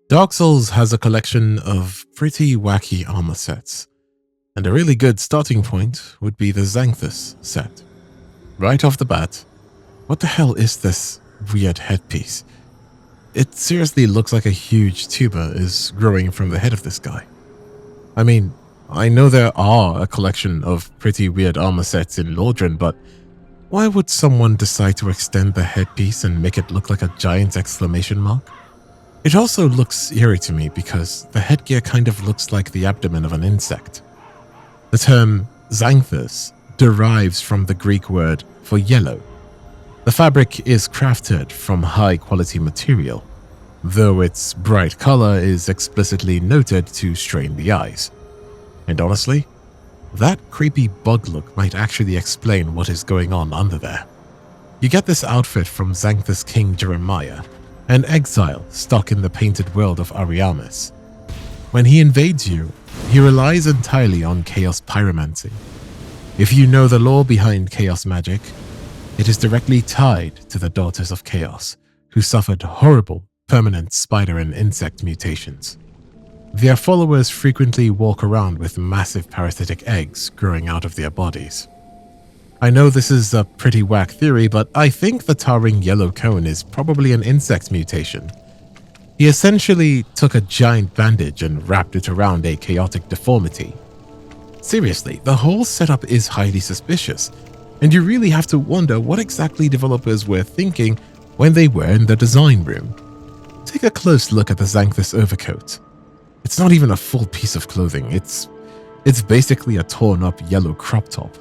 Dark Souls has a collection of pretty wacky armor sets, and a really good starting point would be the Xanthus set. Right off the bat, what the hell is this weird headpiece? It seriously looks like a huge tuber is growing from the head of this guy. I mean, I know there are a collection of pretty weird armor sets in Lordran, but why would someone decide to extend the headpiece and make it look like a giant exclamation mark? It also looks eerie to me because the headgear kind of looks like the abdomen of an insect. The term Xanthus derives from the Greek word for yellow. The fabric is crafted from high-quality material, though its bright color is explicitly noted to strain the eyes. And honestly, that creepy bug look might actually explain what is going on under there. You get this outfit from Xanthus King Jeremiah, an exile stuck in the painted world of Ariamis. When he invades you, he relies entirely on chaos pyromancy. If you know the lore behind chaos magic, it is directly tied to the Daughters of Chaos, who suffered horrible, permanent spider and insect mutations. Their followers frequently walk around with massive parasitic eggs growing out of their bodies. I know this is a pretty whack theory, but I think the towering yellow cone is probably an insect mutation. He essentially took a giant bandage and wrapped it around a chaotic deformity. Seriously, the whole setup is highly suspicious, and you really have to wonder what exactly developers were thinking when they were in the design room. Take a close look at the Xanthus overcoat. It's not even a full piece of clothing, it's basically a torn up yellow crop top.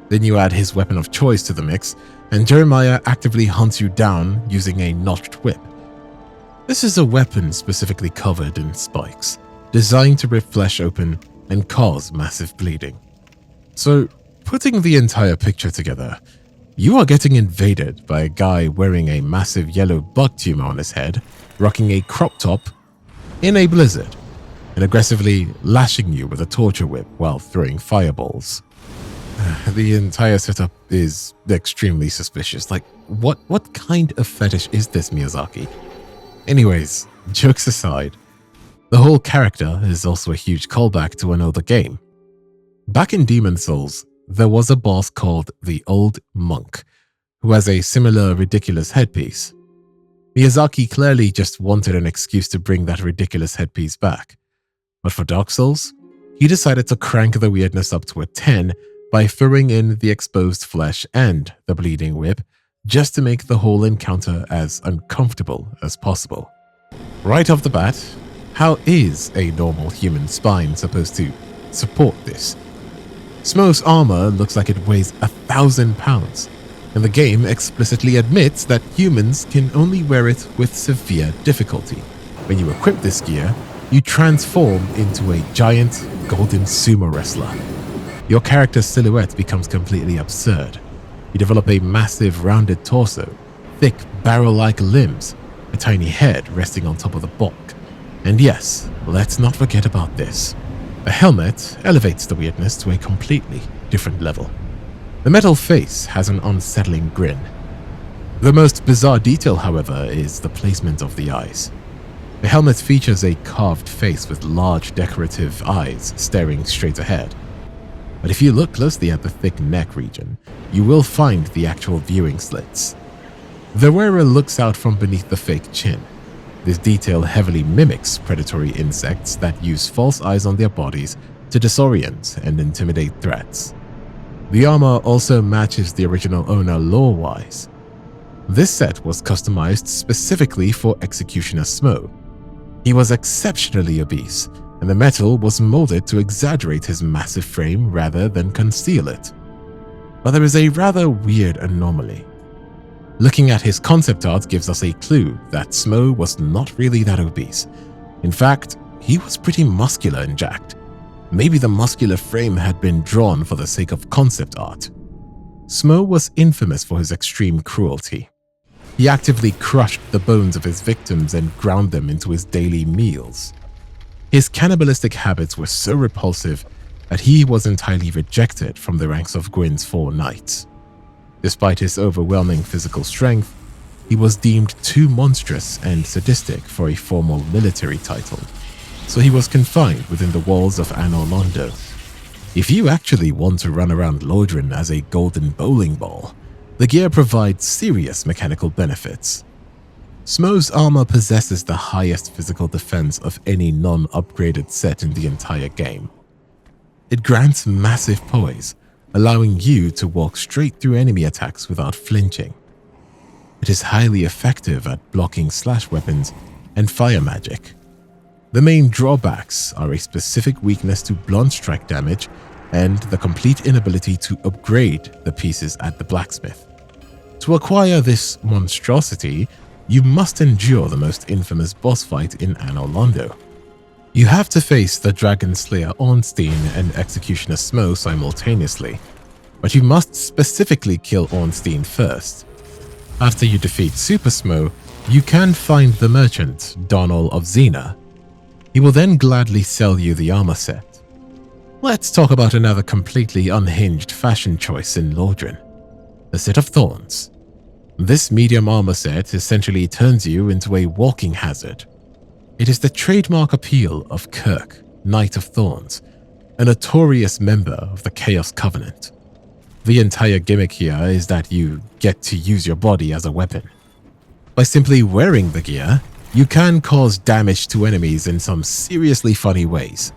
Then you add his weapon of choice to the mix, and Jeremiah actively hunts you down using a notched whip. This is a weapon specifically covered in spikes, designed to rip flesh open and cause massive bleeding. So, putting the entire picture together, you are getting invaded by a guy wearing a massive yellow bug tumor on his head, rocking a crop top in a blizzard, and aggressively lashing you with a torture whip while throwing fireballs. The entire setup is extremely suspicious. Like, what kind of fetish is this, Miyazaki? Anyways, jokes aside, the whole character is also a huge callback to an older game. Back in Demon Souls, there was a boss called the Old Monk, who has a similar ridiculous headpiece. Miyazaki clearly just wanted an excuse to bring that ridiculous headpiece back. But for Dark Souls, he decided to crank the weirdness up to a 10 by throwing in the exposed flesh and the bleeding whip, just to make the whole encounter as uncomfortable as possible. Right off the bat, how is a normal human spine supposed to support this? Smo's armor looks like it weighs 1,000 pounds, and the game explicitly admits that humans can only wear it with severe difficulty. When you equip this gear, you transform into a giant golden sumo wrestler. Your character's silhouette becomes completely absurd. You develop a massive rounded torso, thick barrel-like limbs, a tiny head resting on top of the bulk. And yes, let's not forget about this. A helmet elevates the weirdness to a completely different level. The metal face has an unsettling grin. The most bizarre detail, however, is the placement of the eyes. The helmet features a carved face with large decorative eyes staring straight ahead. But if you look closely at the thick neck region, you will find the actual viewing slits. The wearer looks out from beneath the fake chin. This detail heavily mimics predatory insects that use false eyes on their bodies to disorient and intimidate threats. The armor also matches the original owner lore-wise. This set was customized specifically for Executioner Smo. He was exceptionally obese, and the metal was molded to exaggerate his massive frame rather than conceal it. But there is a rather weird anomaly. Looking at his concept art gives us a clue that Smo was not really that obese. In fact, he was pretty muscular and jacked. Maybe the muscular frame had been drawn for the sake of concept art. Smo was infamous for his extreme cruelty. He actively crushed the bones of his victims and ground them into his daily meals. His cannibalistic habits were so repulsive that he was entirely rejected from the ranks of Gwyn's 4 knights. Despite his overwhelming physical strength, he was deemed too monstrous and sadistic for a formal military title, so he was confined within the walls of Anor Londo. If you actually want to run around Lordran as a golden bowling ball, the gear provides serious mechanical benefits. Smo's armor possesses the highest physical defense of any non-upgraded set in the entire game. It grants massive poise, allowing you to walk straight through enemy attacks without flinching. It is highly effective at blocking slash weapons and fire magic. The main drawbacks are a specific weakness to blunt strike damage and the complete inability to upgrade the pieces at the blacksmith. To acquire this monstrosity, you must endure the most infamous boss fight in Anor Londo. You have to face the Dragon Slayer Ornstein and Executioner Smo simultaneously, but you must specifically kill Ornstein first. After you defeat Super Smo, you can find the merchant, Donal of Xena. He will then gladly sell you the armor set. Let's talk about another completely unhinged fashion choice in Lordran, the set of thorns. This medium armor set essentially turns you into a walking hazard. It is the trademark appeal of Kirk, Knight of Thorns, a notorious member of the Chaos Covenant. The entire gimmick here is that you get to use your body as a weapon. By simply wearing the gear, you can cause damage to enemies in some seriously funny ways.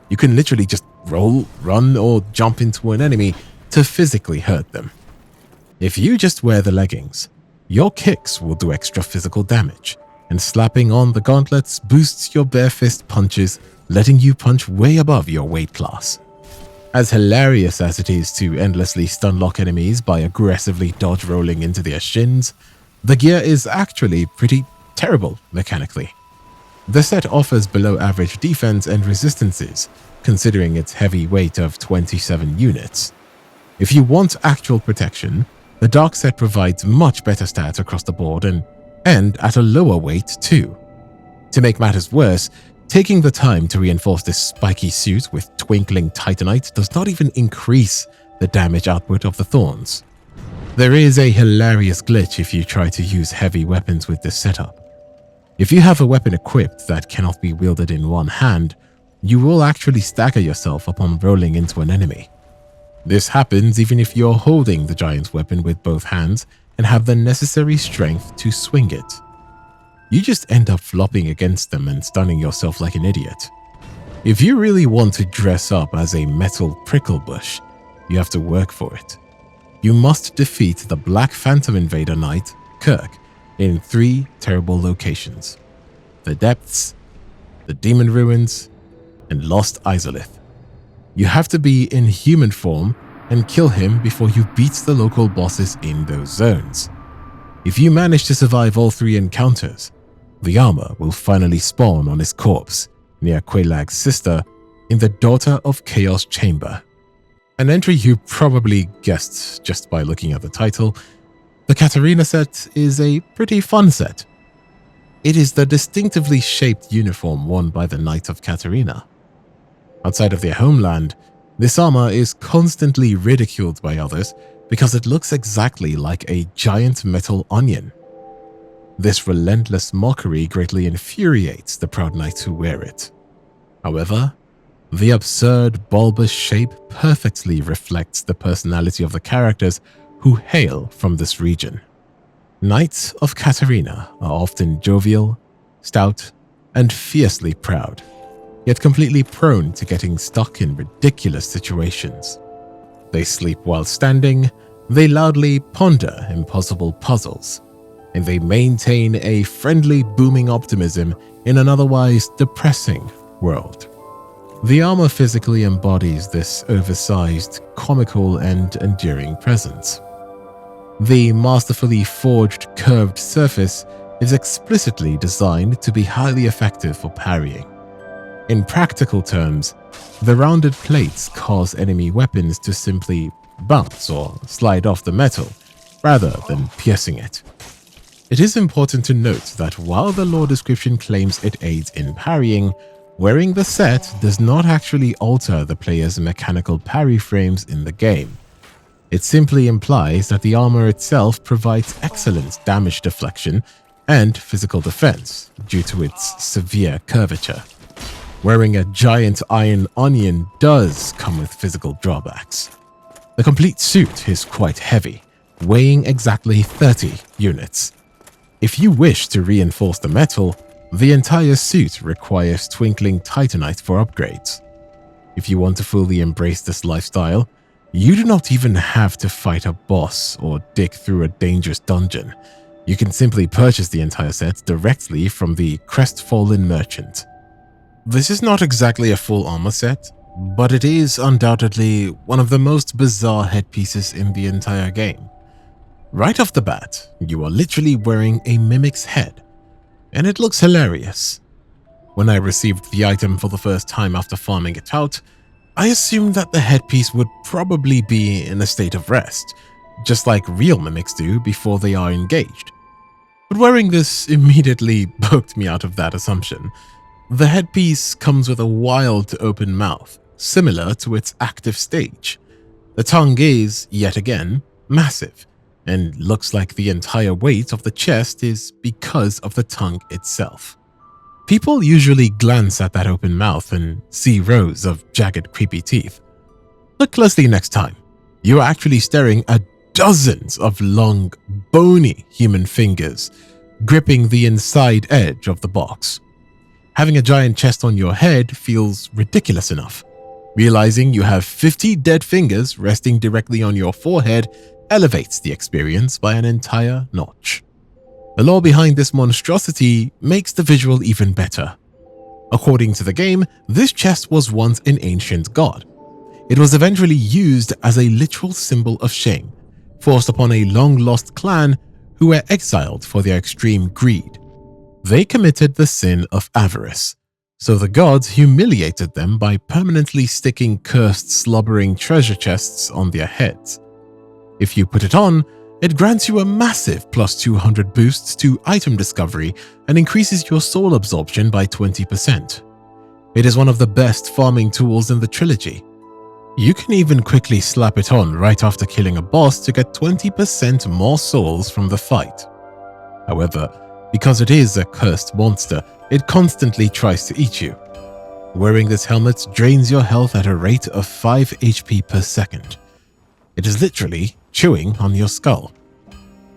You can literally just roll, run, or jump into an enemy to physically hurt them. If you just wear the leggings, your kicks will do extra physical damage, and slapping on the gauntlets boosts your bare fist punches, letting you punch way above your weight class. As hilarious as it is to endlessly stunlock enemies by aggressively dodge rolling into their shins, the gear is actually pretty terrible mechanically. The set offers below average defense and resistances, considering its heavy weight of 27 units. If you want actual protection, the Dark set provides much better stats across the board and at a lower weight too. To make matters worse, taking the time to reinforce this spiky suit with twinkling titanite does not even increase the damage output of the thorns. There is a hilarious glitch if you try to use heavy weapons with this setup. If you have a weapon equipped that cannot be wielded in one hand, you will actually stagger yourself upon rolling into an enemy. This happens even if you're holding the giant's weapon with both hands and have the necessary strength to swing it. You just end up flopping against them and stunning yourself like an idiot. If you really want to dress up as a metal prickle bush, you have to work for it. You must defeat the Black Phantom Invader Knight, Kirk, in 3 terrible locations: the Depths, the Demon Ruins, and Lost Izalith. You have to be in human form and kill him before you beat the local bosses in those zones. If you manage to survive all 3 encounters, the armor will finally spawn on his corpse near Quelaag's sister in the Daughter of Chaos Chamber. An entry you probably guessed just by looking at the title. The Katarina set is a pretty fun set. It is the distinctively shaped uniform worn by the Knight of Katarina. Outside of their homeland, this armor is constantly ridiculed by others because it looks exactly like a giant metal onion. This relentless mockery greatly infuriates the proud knights who wear it. However, the absurd, bulbous shape perfectly reflects the personality of the characters who hail from this region. Knights of Katarina are often jovial, stout, and fiercely proud, yet completely prone to getting stuck in ridiculous situations. They sleep while standing, they loudly ponder impossible puzzles, and they maintain a friendly, booming optimism in an otherwise depressing world. The armor physically embodies this oversized, comical, and enduring presence. The masterfully forged curved surface is explicitly designed to be highly effective for parrying. In practical terms, the rounded plates cause enemy weapons to simply bounce or slide off the metal, rather than piercing it. It is important to note that while the lore description claims it aids in parrying, wearing the set does not actually alter the player's mechanical parry frames in the game. It simply implies that the armor itself provides excellent damage deflection and physical defense due to its severe curvature. Wearing a giant iron onion does come with physical drawbacks. The complete suit is quite heavy, weighing exactly 30 units. If you wish to reinforce the metal, the entire suit requires twinkling titanite for upgrades. If you want to fully embrace this lifestyle, you do not even have to fight a boss or dig through a dangerous dungeon. You can simply purchase the entire set directly from the crestfallen merchant. This is not exactly a full armor set, but it is undoubtedly one of the most bizarre headpieces in the entire game. Right off the bat, you are literally wearing a mimic's head, and it looks hilarious. When I received the item for the first time after farming it out, I assumed that the headpiece would probably be in a state of rest, just like real mimics do before they are engaged. But wearing this immediately poked me out of that assumption. The headpiece comes with a wild open mouth, similar to its active stage. The tongue is, yet again, massive, and looks like the entire weight of the chest is because of the tongue itself. People usually glance at that open mouth and see rows of jagged, creepy teeth. Look closely next time. You are actually staring at dozens of long, bony human fingers gripping the inside edge of the box. Having a giant chest on your head feels ridiculous enough. Realizing you have 50 dead fingers resting directly on your forehead elevates the experience by an entire notch. The lore behind this monstrosity makes the visual even better. According to the game, this chest was once an ancient god. It was eventually used as a literal symbol of shame, forced upon a long-lost clan who were exiled for their extreme greed. They committed the sin of avarice, so the gods humiliated them by permanently sticking cursed, slobbering treasure chests on their heads. If you put it on, it grants you a massive plus 200 boosts to item discovery and increases your soul absorption by 20%. It is one of the best farming tools in the trilogy. You can even quickly slap it on right after killing a boss to get 20% more souls from the fight. However, because it is a cursed monster, it constantly tries to eat you. Wearing this helmet drains your health at a rate of 5 HP per second. It is literally chewing on your skull.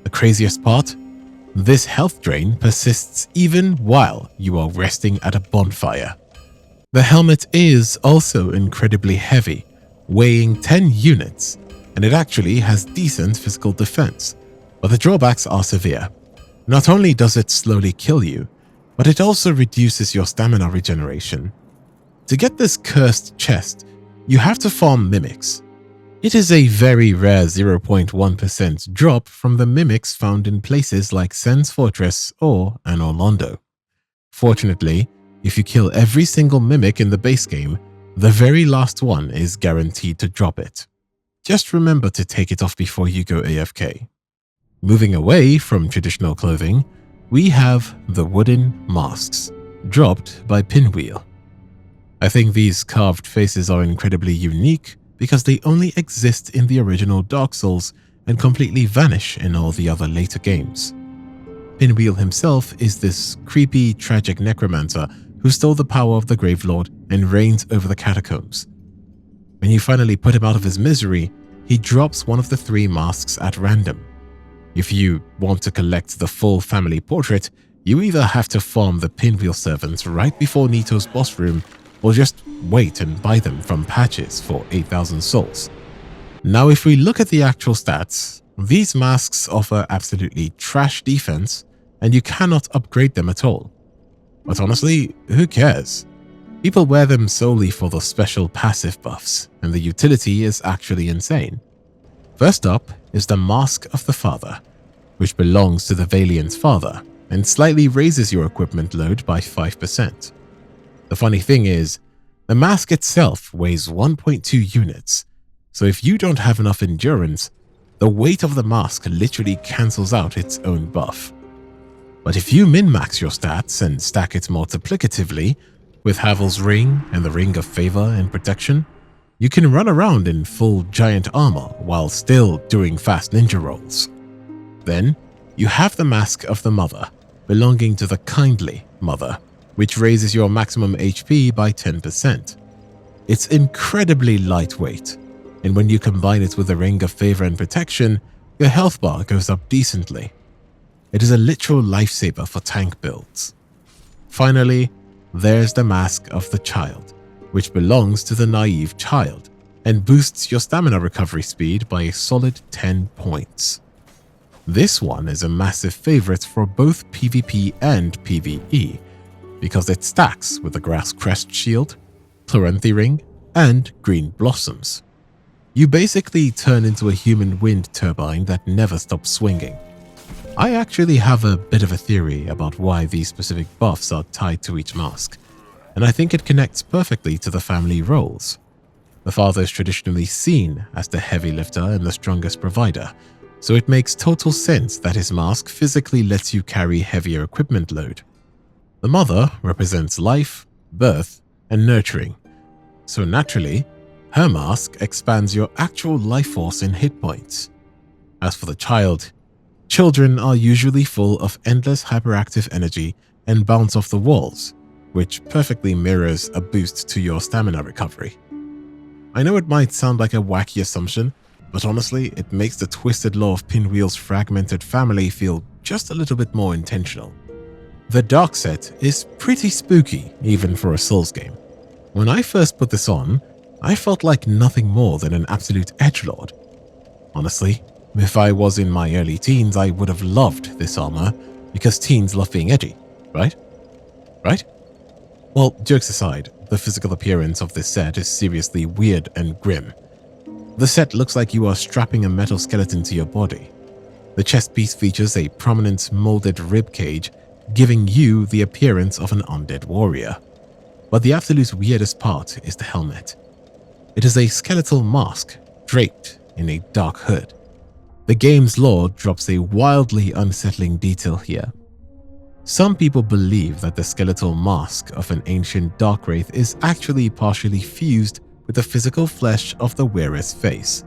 The craziest part? This health drain persists even while you are resting at a bonfire. The helmet is also incredibly heavy, weighing 10 units, and it actually has decent physical defense, but the drawbacks are severe. Not only does it slowly kill you, but it also reduces your stamina regeneration. To get this cursed chest, you have to farm mimics. It is a very rare 0.1% drop from the mimics found in places like Sen's Fortress or Anor Londo. Fortunately, if you kill every single mimic in the base game, the very last one is guaranteed to drop it. Just remember to take it off before you go AFK. Moving away from traditional clothing, we have the wooden masks, dropped by Pinwheel. I think these carved faces are incredibly unique because they only exist in the original Dark Souls and completely vanish in all the other later games. Pinwheel himself is this creepy, tragic necromancer who stole the power of the Gravelord and reigns over the catacombs. When you finally put him out of his misery, he drops one of the 3 masks at random. If you want to collect the full family portrait, you either have to farm the Pinwheel servants right before Nito's boss room, or just wait and buy them from patches for 8,000 souls. Now if we look at the actual stats, these masks offer absolutely trash defense and you cannot upgrade them at all. But honestly, who cares? People wear them solely for the special passive buffs, and the utility is actually insane. First up is the Mask of the Father, which belongs to the Valiant's father and slightly raises your equipment load by 5%. The funny thing is, the mask itself weighs 1.2 units, so if you don't have enough endurance, the weight of the mask literally cancels out its own buff. But if you min-max your stats and stack it multiplicatively, with Havel's Ring and the Ring of Favor and Protection, You can run around in full giant armor while still doing fast ninja rolls. Then, you have the Mask of the Mother, belonging to the Kindly Mother, which raises your maximum HP by 10%. It's incredibly lightweight, and when you combine it with the Ring of Favor and Protection, your health bar goes up decently. It is a literal lifesaver for tank builds. Finally, there's the Mask of the Child, which belongs to the Naive Child and boosts your stamina recovery speed by a solid 10 points. This one is a massive favorite for both PvP and PvE because it stacks with the Grass Crest Shield, Chloranthy Ring, and Green Blossoms. You basically turn into a human wind turbine that never stops swinging. I actually have a bit of a theory about why these specific buffs are tied to each mask, and I think it connects perfectly to the family roles. The father is traditionally seen as the heavy lifter and the strongest provider, so it makes total sense that his mask physically lets you carry heavier equipment load. The mother represents life, birth, and nurturing, so naturally, her mask expands your actual life force and hit points. As for the child, children are usually full of endless hyperactive energy and bounce off the walls, which perfectly mirrors a boost to your stamina recovery. I know it might sound like a wacky assumption, but honestly, it makes the twisted lore of Pinwheel's fragmented family feel just a little bit more intentional. The Dark set is pretty spooky, even for a Souls game. When I first put this on, I felt like nothing more than an absolute edgelord. Honestly, if I was in my early teens, I would have loved this armor because teens love being edgy, right? Right? Well, jokes aside, the physical appearance of this set is seriously weird and grim. The set looks like you are strapping a metal skeleton to your body. The chest piece features a prominent molded rib cage, giving you the appearance of an undead warrior. But the absolute weirdest part is the helmet. It is a skeletal mask draped in a dark hood. The game's lore drops a wildly unsettling detail here. Some people believe that the skeletal mask of an ancient dark wraith is actually partially fused with the physical flesh of the wearer's face.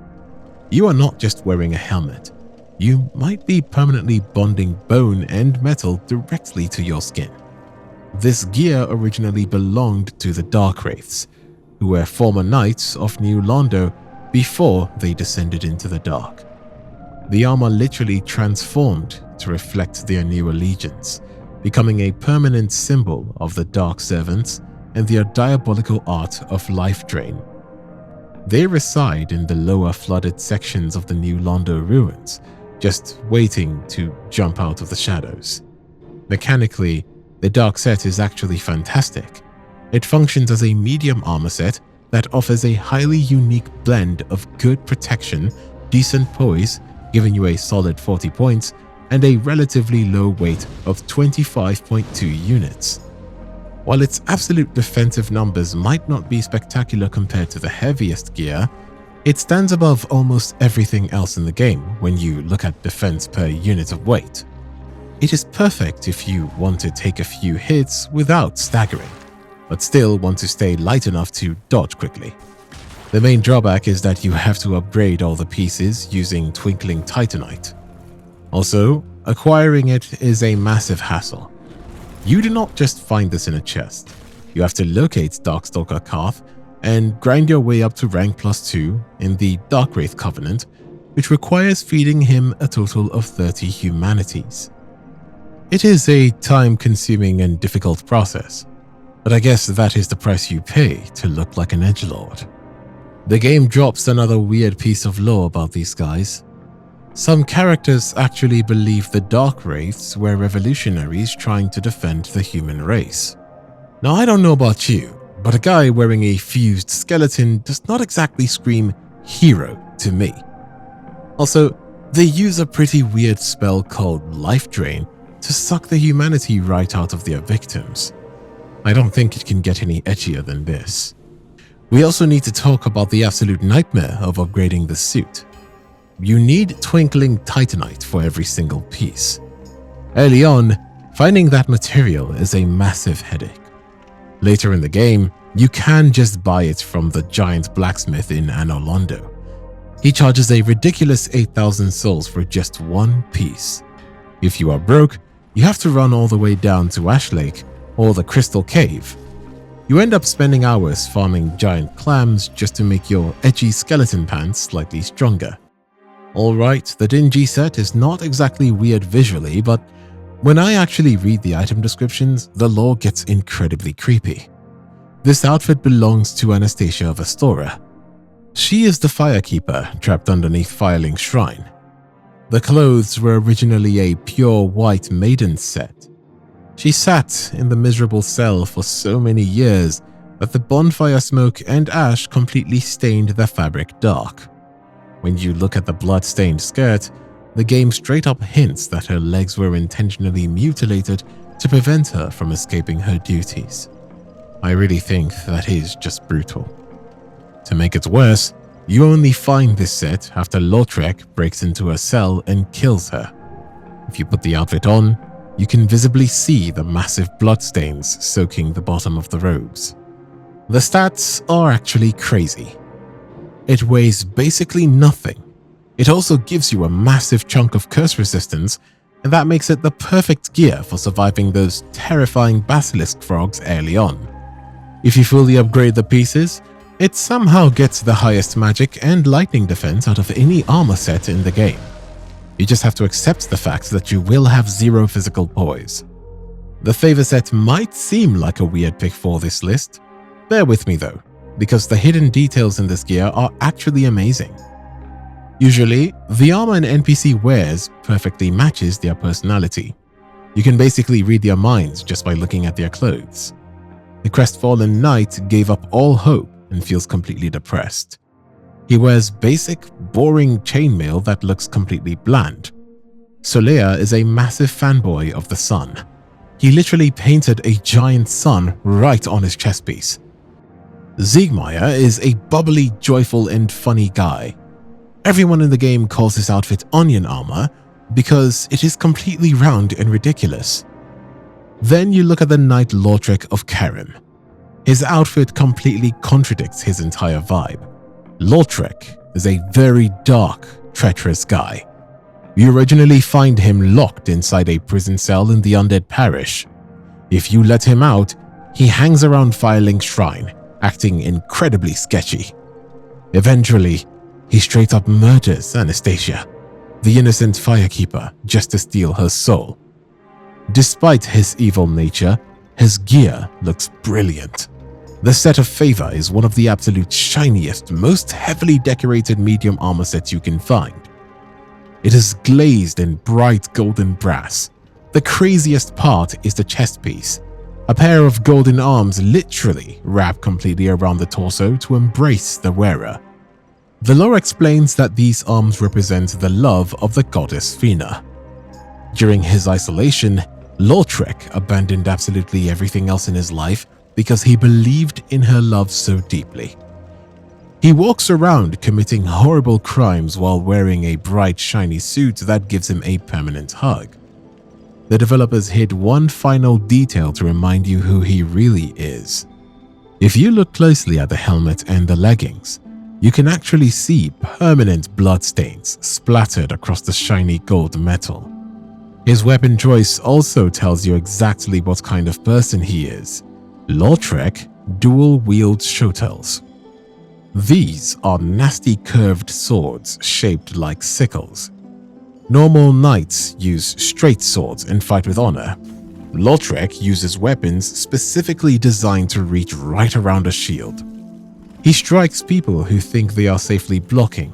You are not just wearing a helmet. You might be permanently bonding bone and metal directly to your skin. This gear originally belonged to the Dark Wraiths, who were former knights of New Londo before they descended into the dark. The armor literally transformed to reflect their new allegiance, becoming a permanent symbol of the Dark Servants and their diabolical art of life drain. They reside in the lower flooded sections of the New Londo ruins, just waiting to jump out of the shadows. Mechanically, the Dark set is actually fantastic. It functions as a medium armor set that offers a highly unique blend of good protection, decent poise, giving you a solid 40 points, and a relatively low weight of 25.2 units. While its absolute defensive numbers might not be spectacular compared to the heaviest gear, it stands above almost everything else in the game when you look at defense per unit of weight. It is perfect if you want to take a few hits without staggering, but still want to stay light enough to dodge quickly. The main drawback is that you have to upgrade all the pieces using Twinkling Titanite. Also, acquiring it is a massive hassle. You do not just find this in a chest. You have to locate Darkstalker Karth and grind your way up to rank +2 in the Darkwraith Covenant, which requires feeding him a total of 30 humanities. It is a time-consuming and difficult process, but I guess that is the price you pay to look like an edgelord. The game drops another weird piece of lore about these guys. Some characters actually believe the Dark Wraiths were revolutionaries trying to defend the human race. Now, I don't know about you, but a guy wearing a fused skeleton does not exactly scream hero to me. Also, they use a pretty weird spell called Life Drain to suck the humanity right out of their victims. I don't think it can get any edgier than this. We also need to talk about the absolute nightmare of upgrading the suit. You need Twinkling Titanite for every single piece. Early on, finding that material is a massive headache. Later in the game, You can just buy it from the giant blacksmith in Anor Londo. He charges a ridiculous 8,000 souls for just one piece. If you are broke, you have to run all the way down to Ash Lake or the Crystal Cave. You end up spending hours farming giant clams just to make your edgy skeleton pants slightly stronger. Alright, the Dingy set is not exactly weird visually, but when I actually read the item descriptions, the lore gets incredibly creepy. This outfit belongs to Anastasia of Astora. She is the firekeeper trapped underneath Fireling's shrine. The clothes were originally a pure white maiden set. She sat in the miserable cell for so many years that the bonfire smoke and ash completely stained the fabric dark. When you look at the blood-stained skirt, the game straight up hints that her legs were intentionally mutilated to prevent her from escaping her duties. I really think that is just brutal. To make it worse, you only find this set after Lautrec breaks into her cell and kills her. If you put the outfit on, you can visibly see the massive bloodstains soaking the bottom of the robes. The stats are actually crazy. It weighs basically nothing. It also gives you a massive chunk of curse resistance, and that makes it the perfect gear for surviving those terrifying basilisk frogs early on. If you fully upgrade the pieces, it somehow gets the highest magic and lightning defense out of any armor set in the game. You just have to accept the fact that you will have zero physical poise. The favor set might seem like a weird pick for this list. Bear with me though, because the hidden details in this gear are actually amazing. Usually, the armor an NPC wears perfectly matches their personality. You can basically read their minds just by looking at their clothes. The crestfallen knight gave up all hope and feels completely depressed. He wears basic, boring chainmail that looks completely bland. Solea is a massive fanboy of the sun. He literally painted a giant sun right on his chestpiece. Siegmeyer is a bubbly, joyful, and funny guy. Everyone in the game calls his outfit onion armor because it is completely round and ridiculous. Then you look at the Knight Lautrec of Karim. His outfit completely contradicts his entire vibe. Lautrec is a very dark, treacherous guy. You originally find him locked inside a prison cell in the Undead Parish. If you let him out, he hangs around Fireling's shrine, acting incredibly sketchy. Eventually, he straight up murders Anastasia, the innocent firekeeper, just to steal her soul. Despite his evil nature, his gear looks brilliant. The set of Favor is one of the absolute shiniest, most heavily decorated medium armor sets you can find. It is glazed in bright golden brass. The craziest part is the chest piece. A pair of golden arms literally wrap completely around the torso to embrace the wearer. The lore explains that these arms represent the love of the goddess Fina. During his isolation, Lautrec abandoned absolutely everything else in his life because he believed in her love so deeply. He walks around committing horrible crimes while wearing a bright, shiny suit that gives him a permanent hug. The developers hid one final detail to remind you who he really is. If you look closely at the helmet and the leggings, you can actually see permanent bloodstains splattered across the shiny gold metal. His weapon choice also tells you exactly what kind of person he is. Lautrec dual-wield shotels. These are nasty curved swords shaped like sickles. Normal knights use straight swords and fight with honor. Lautrec uses weapons specifically designed to reach right around a shield. He strikes people who think they are safely blocking.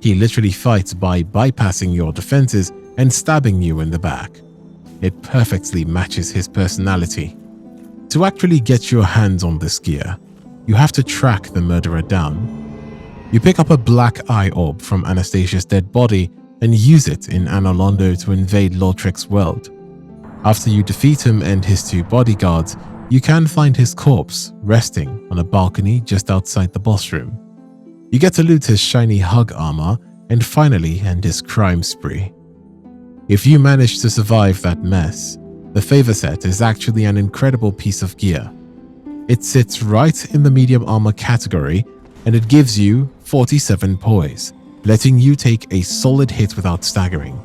He literally fights by bypassing your defenses and stabbing you in the back. It perfectly matches his personality. To actually get your hands on this gear, you have to track the murderer down. You pick up a black eye orb from Anastasia's dead body and use it in Anor Londo to invade Lautrec's world. After you defeat him and his two bodyguards, you can find his corpse resting on a balcony just outside the boss room. You get to loot his shiny hug armor and finally end his crime spree. If you manage to survive that mess, the favor set is actually an incredible piece of gear. It sits right in the medium armor category, and it gives you 47 poise, letting you take a solid hit without staggering.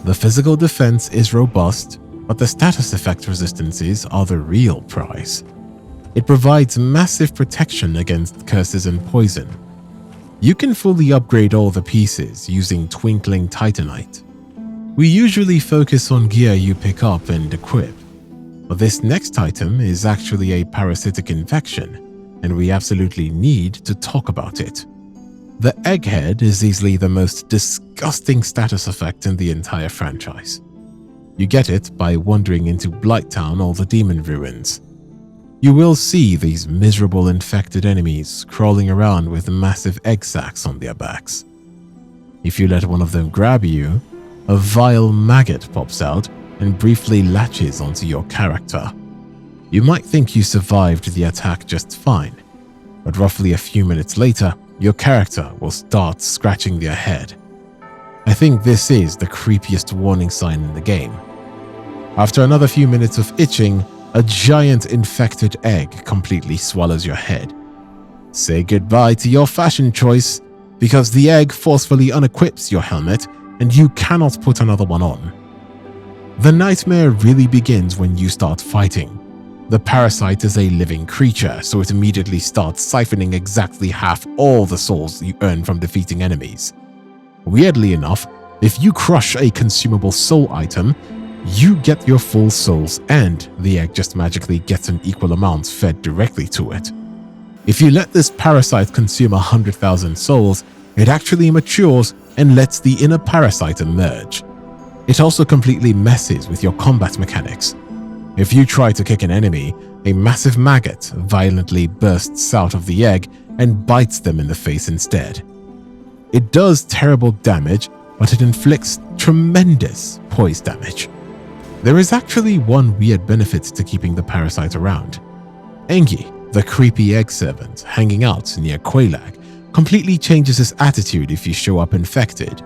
The physical defense is robust, but the status effect resistances are the real prize. It provides massive protection against curses and poison. You can fully upgrade all the pieces using Twinkling Titanite. We usually focus on gear you pick up and equip, but this next item is actually a parasitic infection, and we absolutely need to talk about it. The Egghead is easily the most disgusting status effect in the entire franchise. You get it by wandering into Blighttown or the Demon Ruins. You will see these miserable infected enemies crawling around with massive egg sacs on their backs. If you let one of them grab you, a vile maggot pops out and briefly latches onto your character. You might think you survived the attack just fine, but roughly a few minutes later, your character will start scratching their head. I think this is the creepiest warning sign in the game. After another few minutes of itching, a giant infected egg completely swallows your head. Say goodbye to your fashion choice, because the egg forcefully unequips your helmet and you cannot put another one on. The nightmare really begins when you start fighting. The parasite is a living creature, so it immediately starts siphoning exactly half all the souls you earn from defeating enemies. Weirdly enough, if you crush a consumable soul item, you get your full souls and the egg just magically gets an equal amount fed directly to it. If you let this parasite consume 100,000 souls, it actually matures and lets the inner parasite emerge. It also completely messes with your combat mechanics. If you try to kick an enemy, a massive maggot violently bursts out of the egg and bites them in the face instead. It does terrible damage, but it inflicts tremendous poise damage. There is actually one weird benefit to keeping the parasite around. Engi, the creepy egg servant hanging out near Quelaag, completely changes his attitude if you show up infected.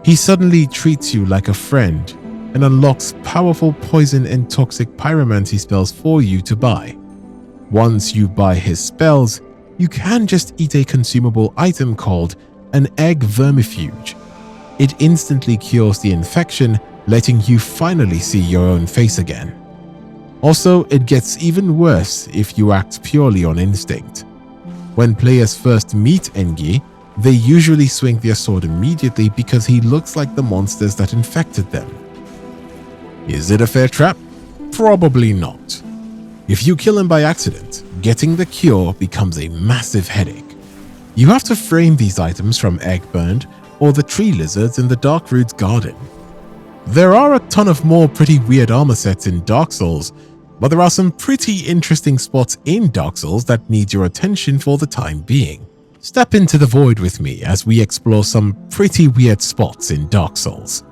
He suddenly treats you like a friend and unlocks powerful poison and toxic pyromancy spells for you to buy. Once you buy his spells, you can just eat a consumable item called an egg vermifuge. It instantly cures the infection, letting you finally see your own face again. Also, it gets even worse if you act purely on instinct. When players first meet Engi, they usually swing their sword immediately because he looks like the monsters that infected them. Is it a fair trap? Probably not. If you kill him by accident, getting the cure becomes a massive headache. You have to frame these items from Eggburned or the tree lizards in the Darkroot's garden. There are a ton of more pretty weird armor sets in Dark Souls, but there are some pretty interesting spots in Dark Souls that need your attention for the time being. Step into the void with me as we explore some pretty weird spots in Dark Souls.